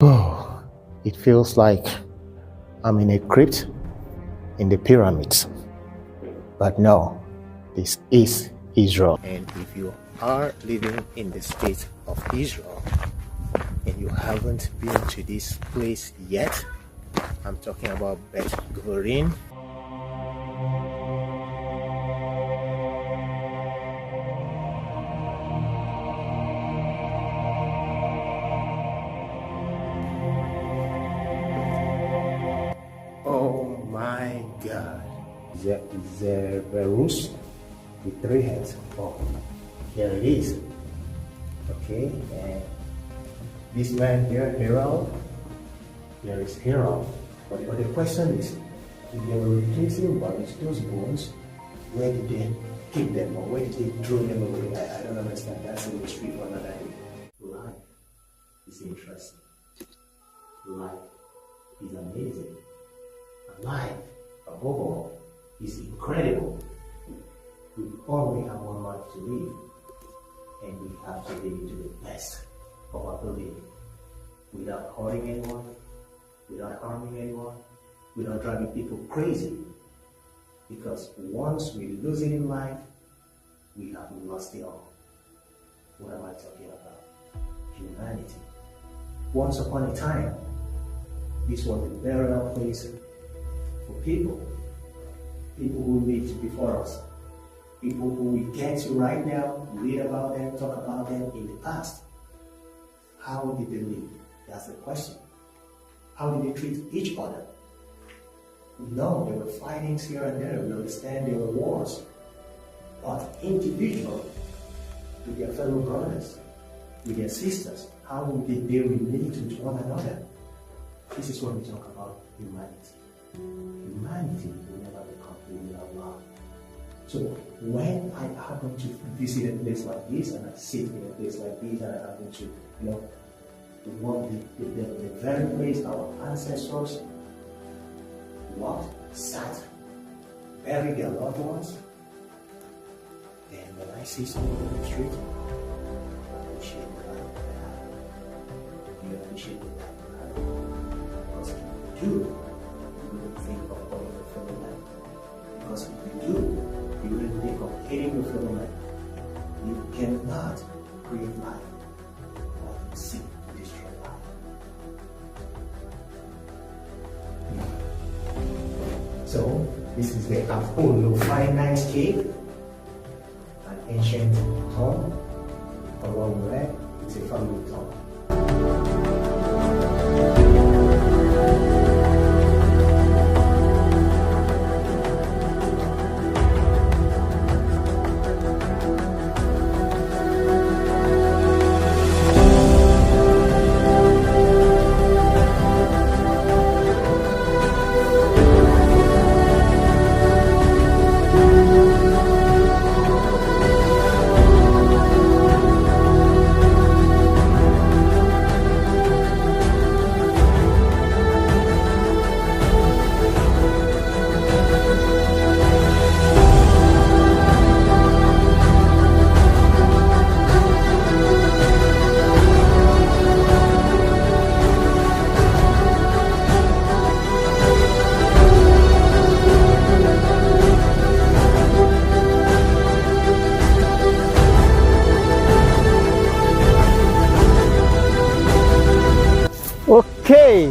Oh, it feels like I'm in a crypt in the pyramids. But no, this is Israel. And if you are living in the state of Israel and you haven't been to this place yet, I'm talking about Beth Gurin. Oh my God. Cerberus with 3 heads. Oh, here it is. Okay, and this man here, Herald, there is Herald. But the question is, if they were replacing bodies, those bones, where did they keep them or where did they throw them away? I don't understand. That's a mystery for another day. Life is interesting. Life is amazing. Life, above all, is incredible. We only have one life to live, and we have to live it to the best of our ability, without hurting anyone, without harming anyone, without driving people crazy. Because once we lose it in life, we have lost it all. What am I talking about? Humanity. Once upon a time, this was the burial place for people who lived before us, people who we get to right now, read about them, talk about them in the past. How did they live? That's the question. How did they treat each other? We know there were fightings here and there, we understand there were wars, but individually, with their fellow brothers, with their sisters, how did they relate with one another? This is what we talk about humanity. Humanity will never be complete without love. So when I happen to visit a place like this, and I sit in a place like this, and I happen to, the very place our ancestors sat, buried their loved ones, then when I see someone on the street, I appreciate the life they have. You appreciate the life they have. Because if you do, you wouldn't think of calling your fellow man. Because if you do, you wouldn't think of hating your fellow man. You cannot create life while you seek to destroy life. So, this is the Apollophanes cave, an ancient tomb, along where it's a family tomb. Okay,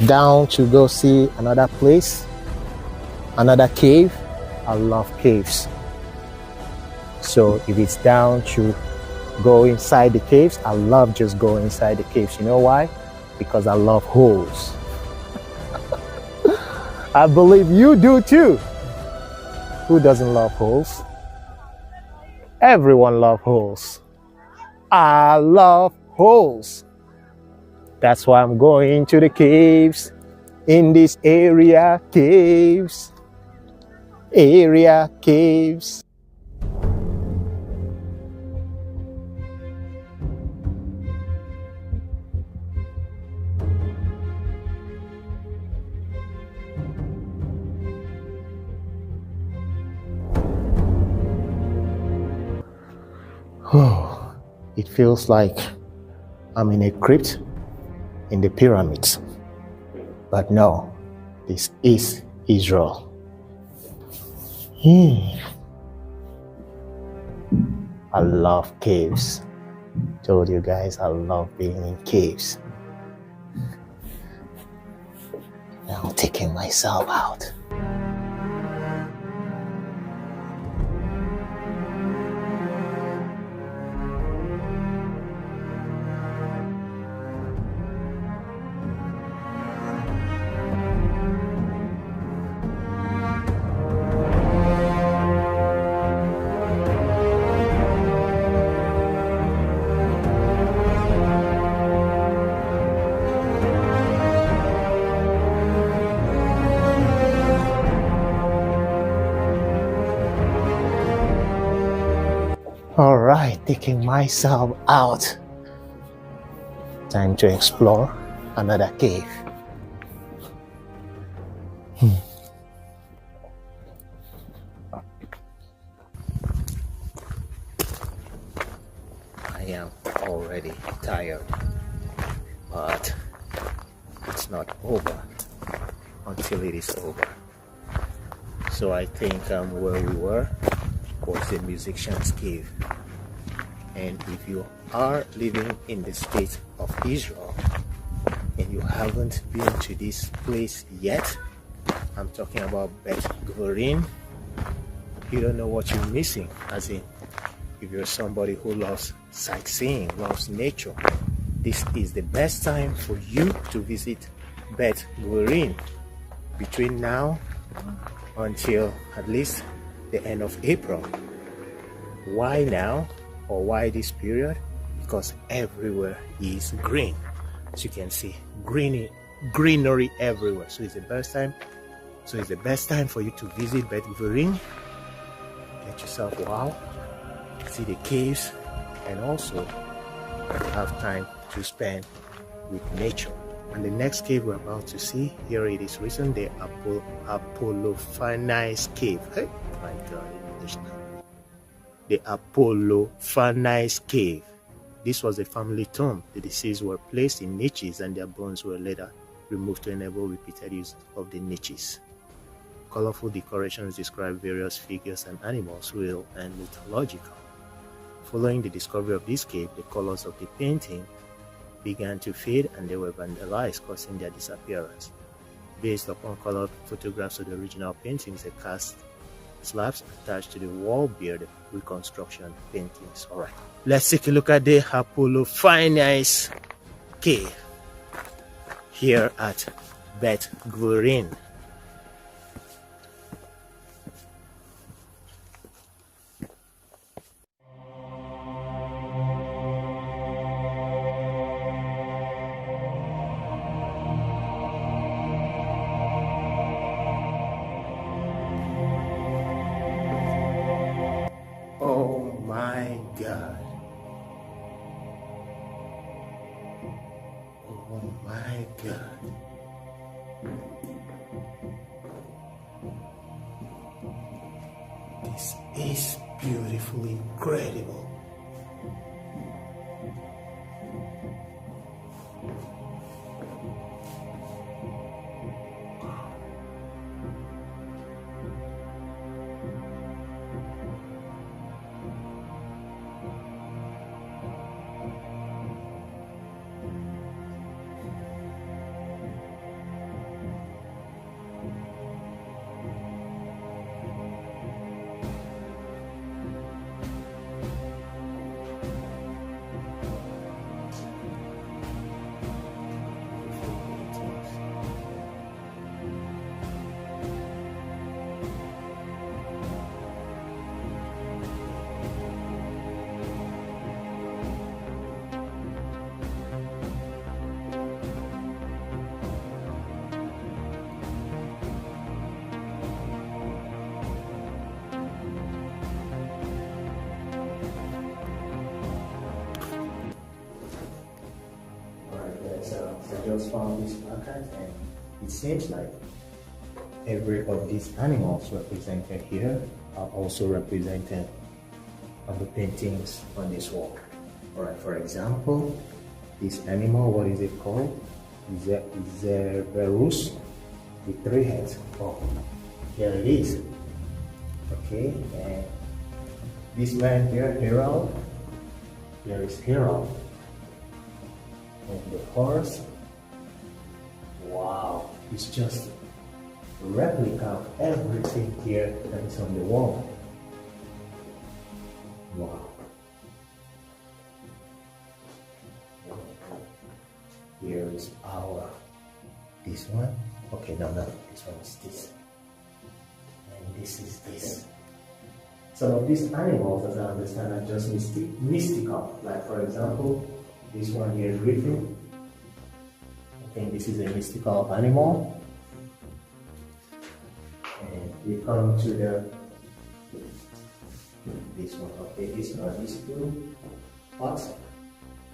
down to go see another place, another cave. I love caves. So if it's down to go inside the caves, I love just going inside the caves. You know why? Because I love holes. I believe you do too. Who doesn't love holes? Everyone loves holes. I love holes. That's why I'm going to the caves in this area. Caves. Oh, it feels like I'm in a crypt in the pyramids. But no, this is Israel. I love caves. Told you guys I love being in caves. Now I'm taking myself out. Alright, taking myself out. Time to explore another cave. I am already tired, but it's not over until it is over. So I think where we were was the musician's cave. And if you are living in the state of Israel and you haven't been to this place yet, I'm talking about Beth Gurin, you don't know what you're missing. As in, if you're somebody who loves sightseeing, loves nature, this is the best time for you to visit Beth Gurin between now until at least the end of April. Why now, or why this period? Because everywhere is green. As you can see, greenery everywhere. So it's the best time. So it's the best time for you to visit Beth Gurin. Get yourself wow, see the caves, and also have time to spend with nature. And the next cave we're about to see, here it is written, the Apollophanes cave. Hey, my God, English now. The Apollophanes cave. This was a family tomb. The deceased were placed in niches and their bones were later removed to enable repeated use of the niches. Colorful decorations describe various figures and animals, real and mythological. Following the discovery of this cave, the colors of the painting began to fade and they were vandalized, causing their disappearance. Based upon colored photographs of the original paintings, the cast slabs attached to the wall bear the reconstruction paintings. Alright, let's take a look at the Apollophanes cave here at Beth Gurin. Oh my God. Oh my God. This is beautifully incredible. I just found this placard and it seems like every of these animals represented here are also represented on the paintings on this wall. Alright, for example, this animal, what is it called? Cerberus with 3 heads. Oh, here it is. Okay, and this man here, Herald, here is Herald. And the horse, wow, it's just a replica of everything here that is on the wall. Wow. Here is this one. Okay, no, this one is this. And this is this. Some of these animals, as I understand, are just mystical. Like, for example, this one here is Griffin. I think this is a mystical animal. And we come to this one. Okay, these are these 2 pots.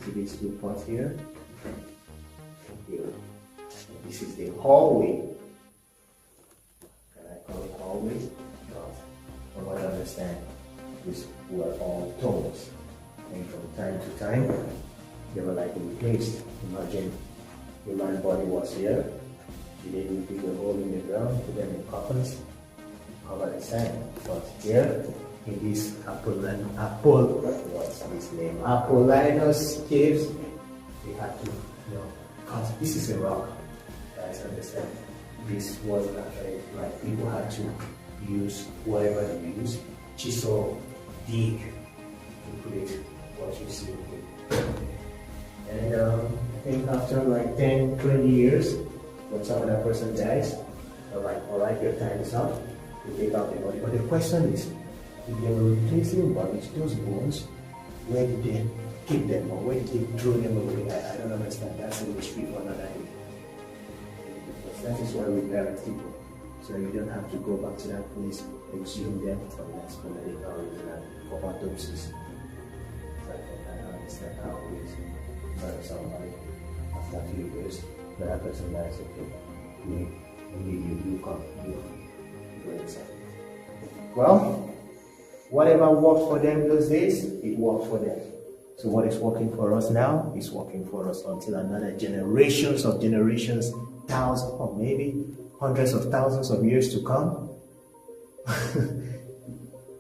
See these 2 pots here? Here. This is the hallway. Can I call it hallway? Because from what I understand, these were all tombs. And from time to time, they were like replaced. Imagine human body was here. Today we dig a hole in the ground, put them in coffins, cover the sand. But here, in this what's his name? Apollophanes caves, they had to, because this is a rock, guys understand. This was actually like people had to use whatever they use, chisel, dig to create what you see here. And I think after like 10, 20 years, when some other person dies, they're like, alright, your time is up, you take out the body. But the question is, if they were replacing bodies, those bones, where did they keep them, or where did they throw them away? I don't understand. That's a mystery for another day. Because that is why we bury people. So you don't have to go back to that place, exhume them for the next medical reason for autopsies. So I don't understand how it is. Bury somebody after a few years, the other person dies, okay, you come, you go inside. Well, whatever worked for them those days, it worked for them. So what is working for us now is working for us until another generations of generations, thousands or maybe hundreds of thousands of years to come.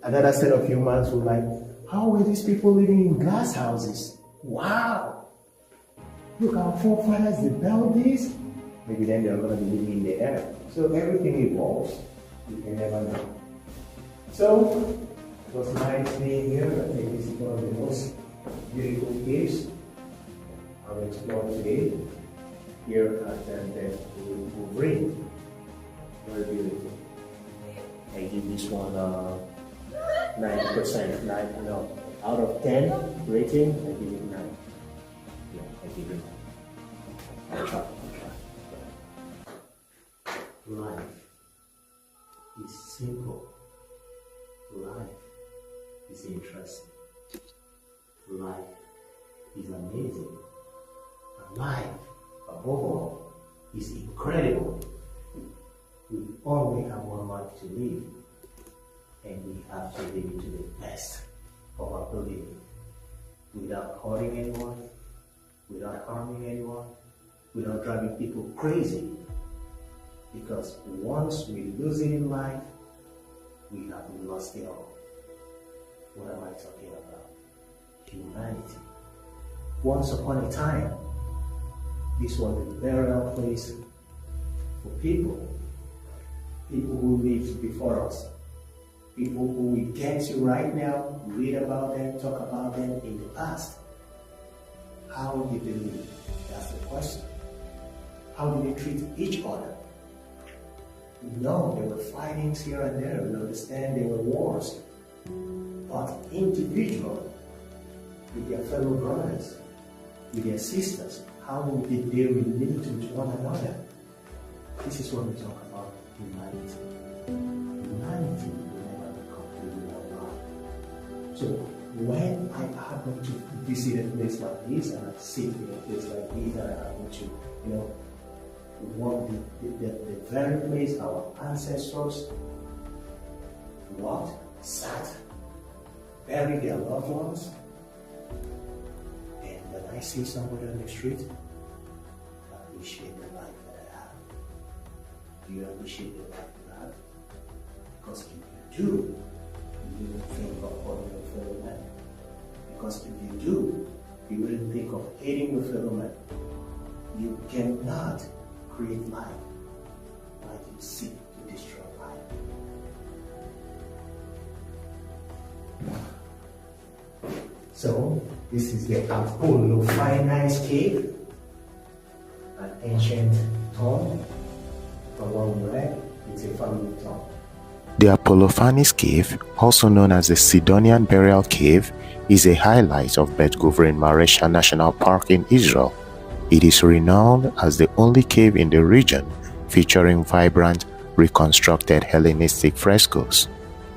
Another set of humans who like, how were these people living in glass houses? Wow! Look, our forefathers, they built this. Maybe then they're going to be living in the air. So everything evolves. You can never know. So, it was nice being here. I think this is one of the most beautiful caves I've explored today. Here at Beth Gurin-Maresha. Very beautiful. I give this one 9%. Out of 10 rating, I give it 9. Yeah, I give it 9. I'll try. Life is simple. Life is interesting. Life is amazing. And life, above all, is incredible. We only have one life to live, and we have to live it to the best of our ability, without hurting anyone, without harming anyone, without driving people crazy. Because once we lose it in life, we have lost it all. What am I talking about? Humanity. Once upon a time, this was a burial place for people who lived before us, people who we get to right now, read about them, talk about them in the past. How did they live? That's the question. How did they treat each other? No, there were fightings here and there. We understand there were wars. But individual, with their fellow brothers, with their sisters, how did they relate with one another? This is what we talk about humanity. Humanity will never be completely alive. So when I happen to visit a place like this, and I sit in a place like this, and I happen to, the very place our ancestors sat, buried their loved ones, and then I I see somebody on the street, I appreciate the life that I have. Do you appreciate the life you have? Because if you do, you will think of honoring your fellow man. Because if you do, you wouldn't think of hating your fellow man. You cannot create life like you seek to destroy life. So, this is the Apollophanes cave, an ancient tomb. From what we read, it's a family tomb. The Apollophanes cave, also known as the Sidonian Burial Cave, is a highlight of Beth Gurin-Maresha National Park in Israel. It is renowned as the only cave in the region featuring vibrant, reconstructed Hellenistic frescoes.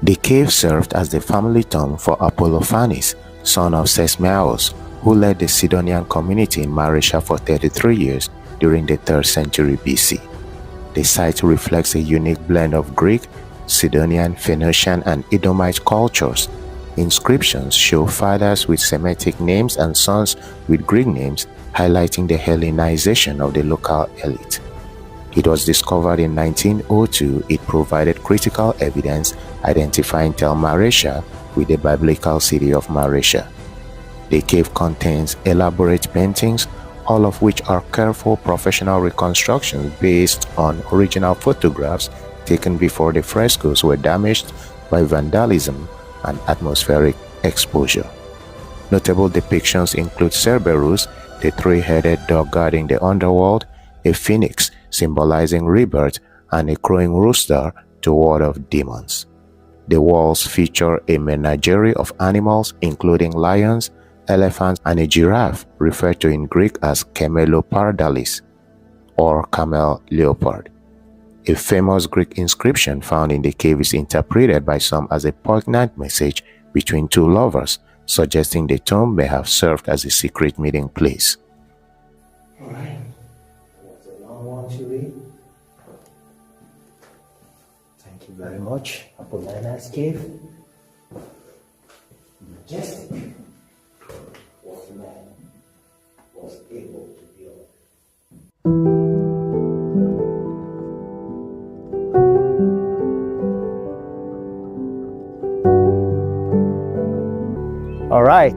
The cave served as the family tomb for Apollophanes, son of Cerberus, who led the Sidonian community in Maresha for 33 years during the 3rd century BC. The site reflects a unique blend of Greek, Sidonian, Phoenician, and Edomite cultures. Inscriptions show fathers with Semitic names and sons with Greek names, highlighting the Hellenization of the local elite. It was discovered in 1902. It provided critical evidence identifying Tel Maresha with the biblical city of Maresha. The cave contains elaborate paintings, all of which are careful professional reconstructions based on original photographs taken before the frescoes were damaged by vandalism and atmospheric exposure. Notable depictions include Cerberus, the three-headed dog guarding the underworld, a phoenix symbolizing rebirth, and a crowing rooster to ward off demons. The walls feature a menagerie of animals including lions, elephants, and a giraffe referred to in Greek as camelopardalis or camel leopard. A famous Greek inscription found in the cave is interpreted by some as a poignant message between two lovers, suggesting the tomb may have served as a secret meeting place. Alright, that's a long one to read. Thank you very much, Apollophanes cave. Majestic what man was able to build. All right,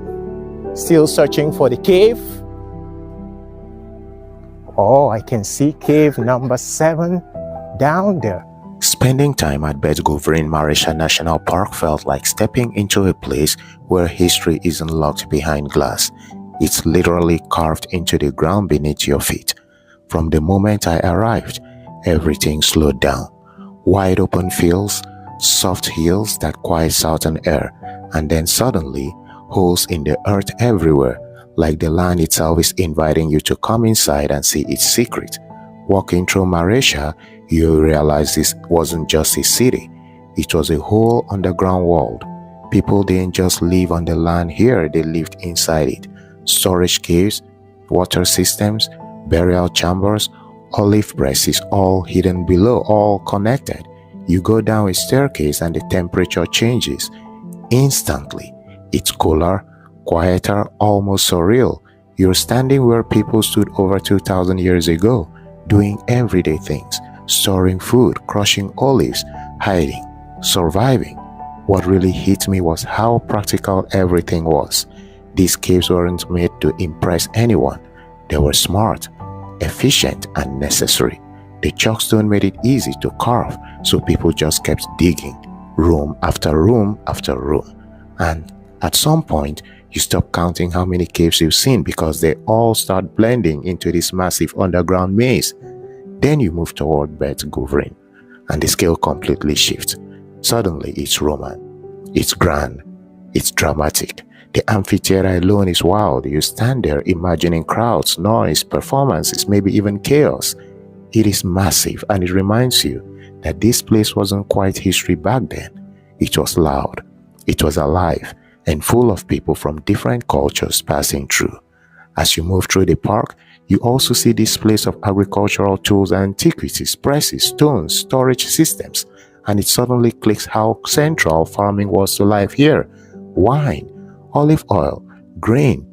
still searching for the cave. Oh, I can see cave number 7 down there. Spending time at Beth Gurin-Maresha National Park felt like stepping into a place where history isn't locked behind glass. It's literally carved into the ground beneath your feet. From the moment I arrived, everything slowed down. Wide open fields, soft hills that quiet southern air, and then suddenly, holes in the earth everywhere, like the land itself is inviting you to come inside and see its secret. Walking through Maresha, you realize this wasn't just a city, it was a whole underground world. People didn't just live on the land here, they lived inside it. Storage caves, water systems, burial chambers, olive presses, all hidden below, all connected. You go down a staircase and the temperature changes instantly. It's cooler, quieter, almost surreal. You're standing where people stood over 2,000 years ago, doing everyday things, storing food, crushing olives, hiding, surviving. What really hit me was how practical everything was. These caves weren't made to impress anyone. They were smart, efficient, and necessary. The chalkstone made it easy to carve, so people just kept digging, room after room after room. And at some point, you stop counting how many caves you've seen because they all start blending into this massive underground maze. Then you move toward Beth Gurin, and the scale completely shifts. Suddenly, it's Roman, it's grand, it's dramatic. The amphitheater alone is wild. You stand there imagining crowds, noise, performances, maybe even chaos. It is massive, and it reminds you that this place wasn't quite history back then. It was loud, it was alive, and full of people from different cultures passing through. As you move through the park, you also see displays of agricultural tools and antiquities, presses, stones, storage systems, and it suddenly clicks how central farming was to life here. Wine, olive oil, grain.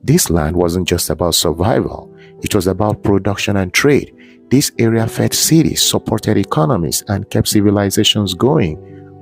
This land wasn't just about survival, it was about production and trade. This area fed cities, supported economies, and kept civilizations going.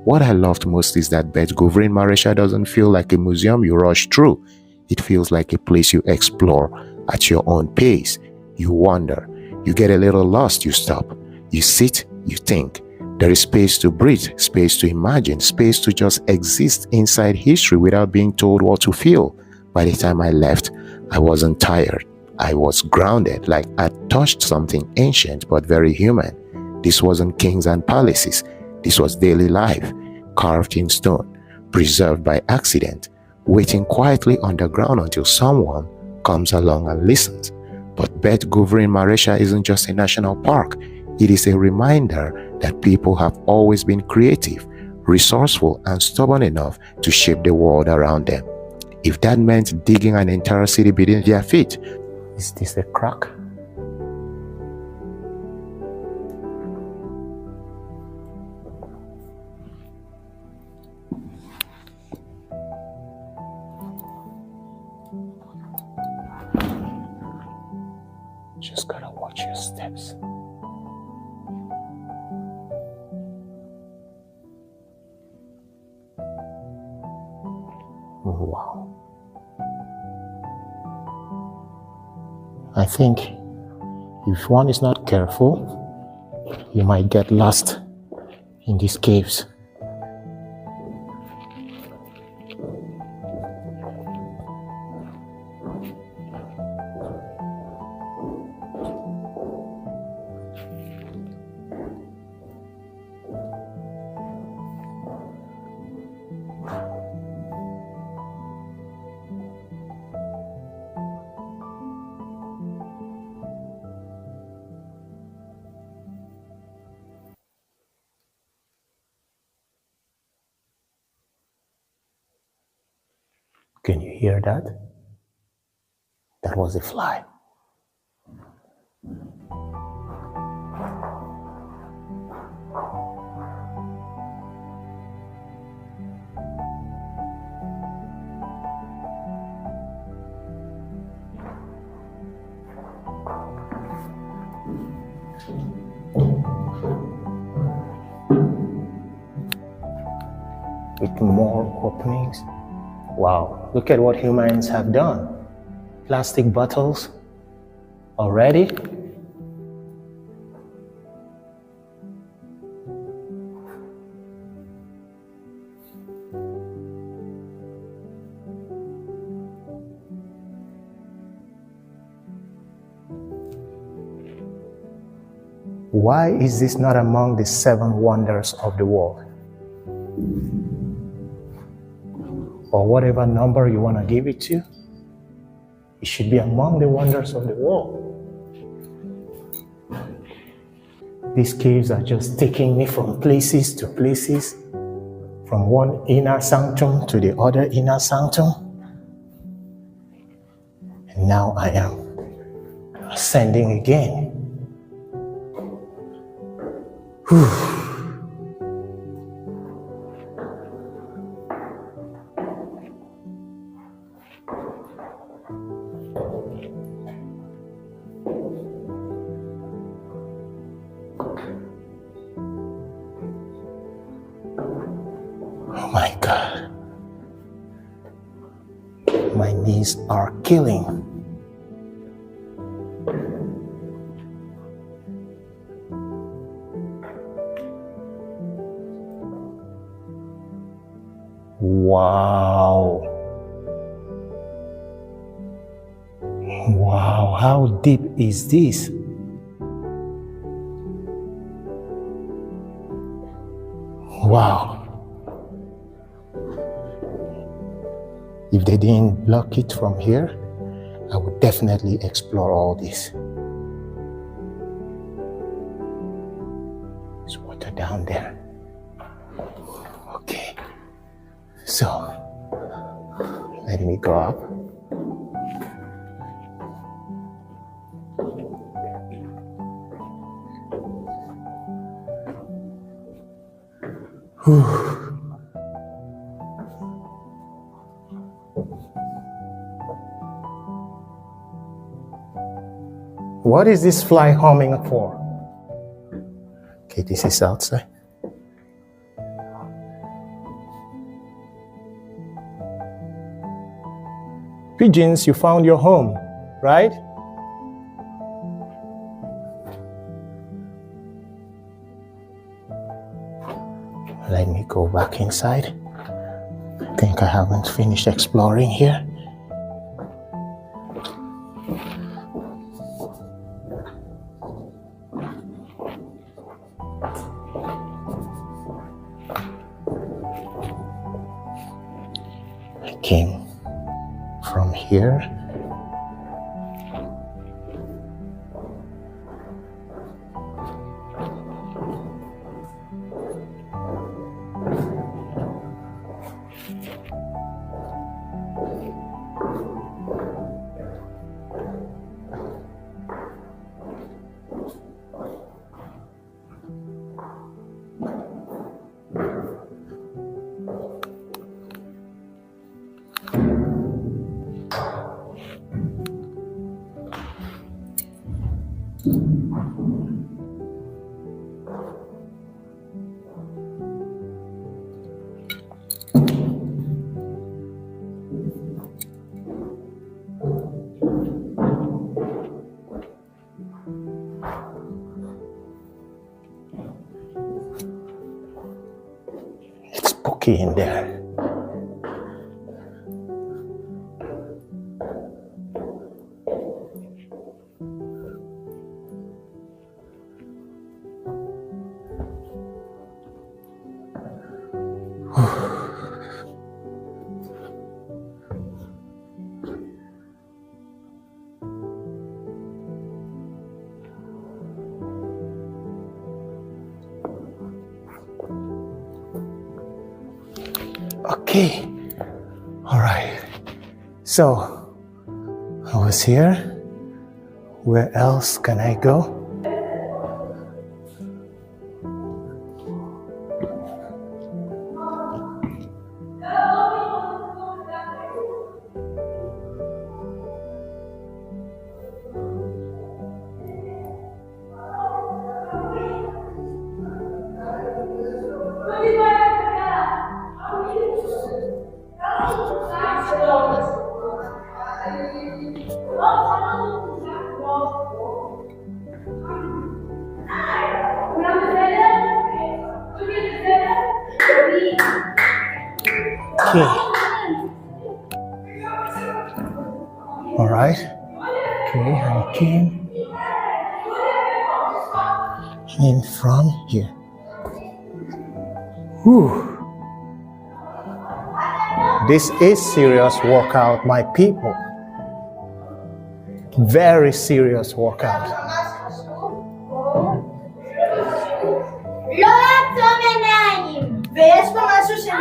What I loved most is that Beth Gurin-Maresha doesn't feel like a museum you rush through. It feels like a place you explore at your own pace. You wander, you get a little lost, you stop, you sit, you think. There is space to breathe, space to imagine, space to just exist inside history without being told what to feel. By the time I left, I wasn't tired. I was grounded, like I touched something ancient but very human. This wasn't kings and palaces. This was daily life, carved in stone, preserved by accident, waiting quietly underground until someone comes along and listens. But Beth Gurin-Maresha isn't just a national park. It is a reminder that people have always been creative, resourceful, and stubborn enough to shape the world around them. If that meant digging an entire city beneath their feet, is this a crack? Just gotta watch your steps. Wow. I think if one is not careful, you might get lost in these caves. Can you hear that? That was a fly. With more openings. Wow, look at what humans have done. Plastic bottles already. Why is this not among the 7 wonders of the world? Or whatever number you want to give it to, it should be among the wonders of the world. These caves are just taking me from places to places, from one inner sanctum to the other inner sanctum. And now I am ascending again. Whew. Oh my God. My knees are killing. Wow. Wow, how deep is this? Wow. If they didn't block it from here, I would definitely explore all this. There's water down there. Okay. So, let me go up. Whew. What is this fly humming for? Okay, this is outside. Pigeons, you found your home, right? Let me go back inside. I think I haven't finished exploring here. I came from here. It's spooky in there. Okay, all right. So I was here. Where else can I go? Okay. All right. Okay, I came in from here. Whew. This is serious workout, my people. Very serious workout. Vês com a Xuxa